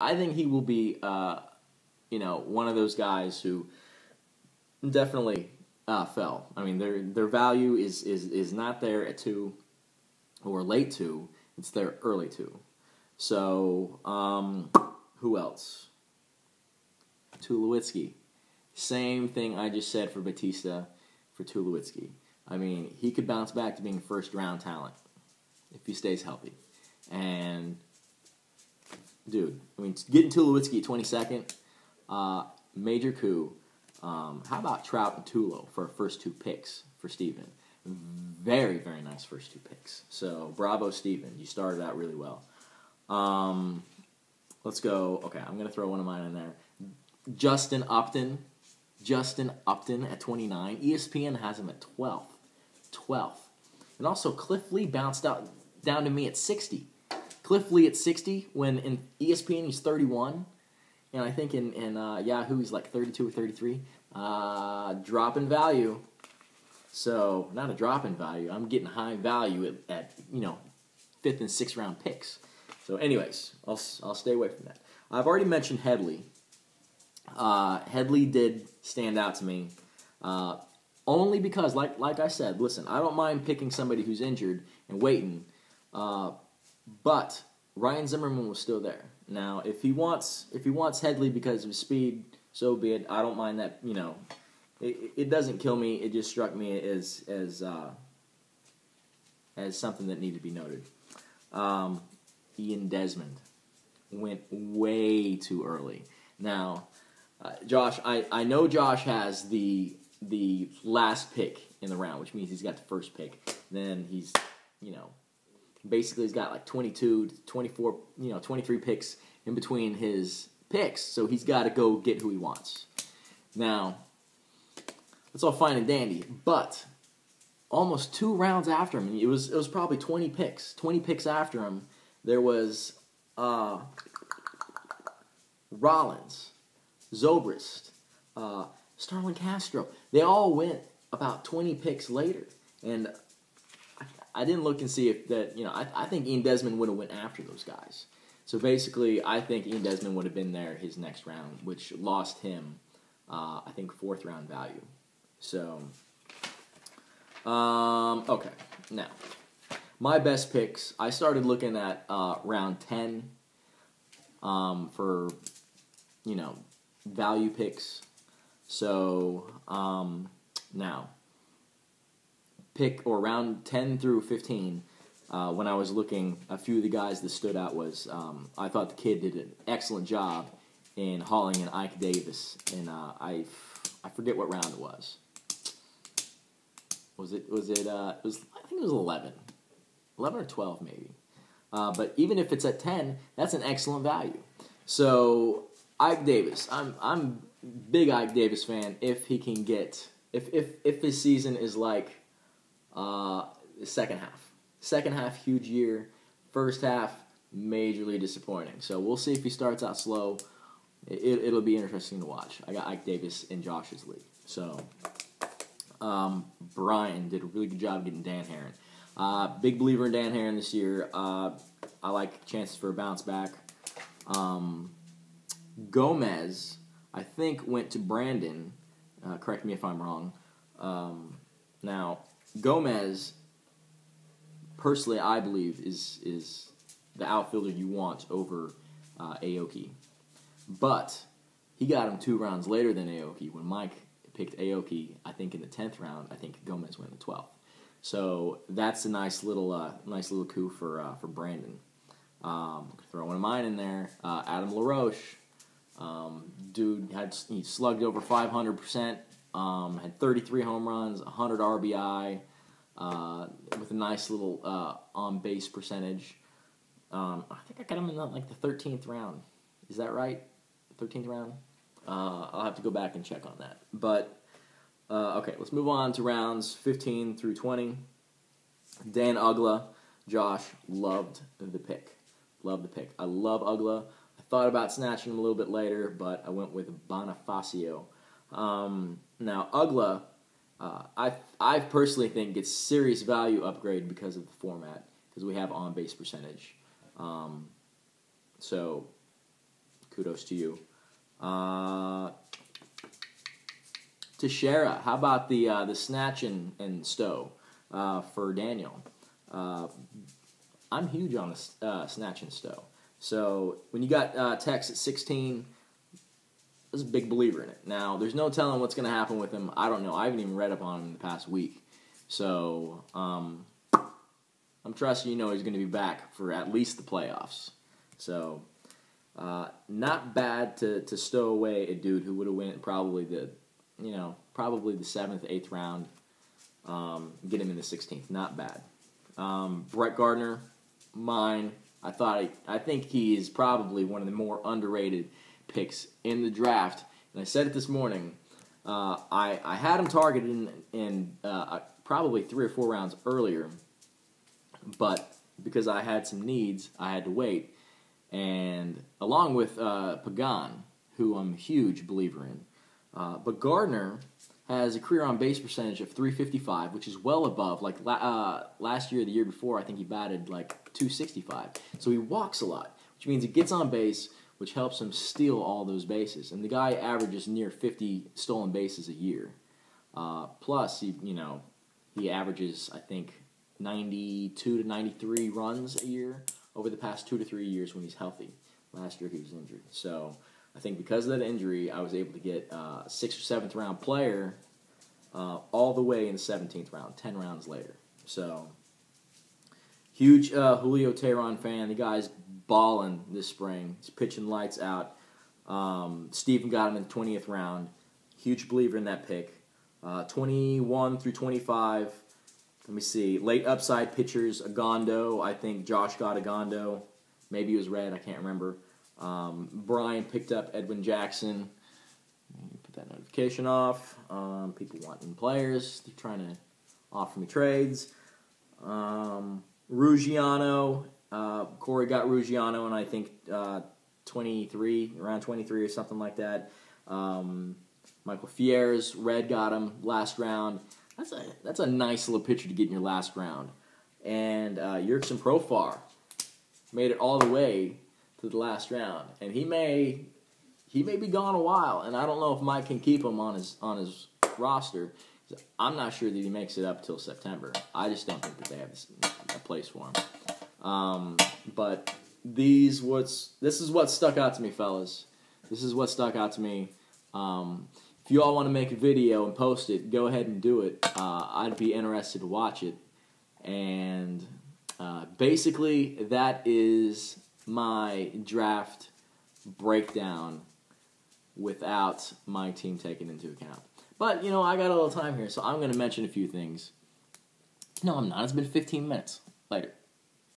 I think he will be, one of those guys who definitely fell. I mean, their value is not there at 2 or late 2. It's there early 2. So, who else? Tulowitzki. Same thing I just said for Batista for Tulowitzki. I mean, he could bounce back to being first-round talent if he stays healthy. And, dude, I mean, getting Tulowitzki at 22nd, major coup. How about Trout and Tulo for our first 2 picks for Steven? Very, very nice first 2 picks. So, bravo, Steven. You started out really well. Let's go. Okay, I'm going to throw one of mine in there. Justin Upton at 29. ESPN has him at 12th. And also, Cliff Lee bounced down to me at 60. Cliff Lee at 60, when in ESPN he's 31. And I think in Yahoo he's like 32 or 33. Drop in value. So, not a drop in value. I'm getting high value at 5th and 6th round picks. So, anyways, I'll stay away from that. I've already mentioned Headley. Headley did stand out to me, only because, like I said, listen, I don't mind picking somebody who's injured and waiting, but Ryan Zimmerman was still there. Now, if he wants Headley because of his speed, so be it. I don't mind that. It doesn't kill me. It just struck me as something that needed to be noted. Ian Desmond went way too early. Now, Josh, I know Josh has the last pick in the round, which means he's got the first pick. Then he's, basically he's got like 22, 24, 23 picks in between his picks. So he's got to go get who he wants. Now, that's all fine and dandy, but almost 2 rounds after him, it was probably 20 picks. 20 picks after him, there was Rollins, Zobrist, Starlin Castro. They all went about 20 picks later. And I didn't look and see if that, I think Ian Desmond would have went after those guys. So basically, I think Ian Desmond would have been there his next round, which lost him, I think, 4th round value. So, okay. Now, my best picks, I started looking at round 10 for, value picks. So, now, round 10 through 15, when I was looking, a few of the guys that stood out was, I thought the kid did an excellent job in hauling in Ike Davis, and I forget what round it was. I think it was 11 or 12 maybe. But even if it's at 10, that's an excellent value. So Ike Davis, I'm big Ike Davis fan. If he can get, if his season is like second half huge year, first half majorly disappointing. So we'll see if he starts out slow. It'll be interesting to watch. I got Ike Davis in Josh's league. So Brian did a really good job getting Dan Herron. Big believer in Dan Herron this year. I like chances for a bounce back. Gomez, I think, went to Brandon. Correct me if I'm wrong. Now, Gomez, personally, I believe, is the outfielder you want over Aoki. But he got him 2 rounds later than Aoki. When Mike picked Aoki, I think in the 10th round, I think Gomez went in the 12th. So that's a nice little coup for Brandon. Throw one of mine in there. Adam LaRoche, dude he slugged over 500%. Had 33 home runs, 100 RBI, with a nice little on base percentage. I think I got him in the 13th round. Is that right? 13th round. I'll have to go back and check on that. But okay, let's move on to rounds 15 through 20. Dan Uggla, Josh, loved the pick. I love Uggla. I thought about snatching him a little bit later, but I went with Bonifacio. Now, Uggla, I personally think gets serious value upgrade because of the format, because we have on-base percentage. So, kudos to you. Teixeira, how about the snatch and stow for Daniel? I'm huge on the snatch and stow. So when you got Tex at 16, I was a big believer in it. Now, there's no telling what's going to happen with him. I don't know. I haven't even read up on him in the past week. So I'm trusting he's going to be back for at least the playoffs. So not bad to stow away a dude who would have went probably the 7th, 8th round. Get him in the 16th. Not bad. Brett Gardner, mine. I think he is probably one of the more underrated picks in the draft. And I said it this morning. I had him targeted in probably 3 or 4 rounds earlier, but because I had some needs, I had to wait. And along with Pagan, who I'm a huge believer in, but Gardner has a career on base percentage of .355, which is well above. Like last year, the year before, I think he batted like .265. So he walks a lot, which means he gets on base, which helps him steal all those bases. And the guy averages near 50 stolen bases a year. Plus, he averages, I think, 92 to 93 runs a year over the past 2 to 3 years when he's healthy. Last year he was injured. So I think because of that injury, I was able to get a 6th or 7th round player all the way in the 17th round, 10 rounds later. So huge Julio Teheran fan. The guy's balling this spring. He's pitching lights out. Stephen got him in the 20th round. Huge believer in that pick. 21 through 25. Let me see. Late upside pitchers, Agondo. I think Josh got Agondo. Maybe it was Red. I can't remember. Brian picked up Edwin Jackson. Put that notification off. People wanting players. They're trying to offer me trades. Ruggiano. Corey got Ruggiano, and I think 23, around 23 or something like that. Michael Fierres, Red got him last round. That's a nice little pitcher to get in your last round. And Yerkson Profar made it all the way to the last round, and he may be gone a while, and I don't know if Mike can keep him on his roster. I'm not sure that he makes it up till September. I just don't think that they have a place for him. But this is what stuck out to me, fellas. This is what stuck out to me. If you all want to make a video and post it, go ahead and do it. I'd be interested to watch it. And basically, that is my draft breakdown without my team taken into account. But, I got a little time here, so I'm going to mention a few things. No, I'm not. It's been 15 minutes. Later.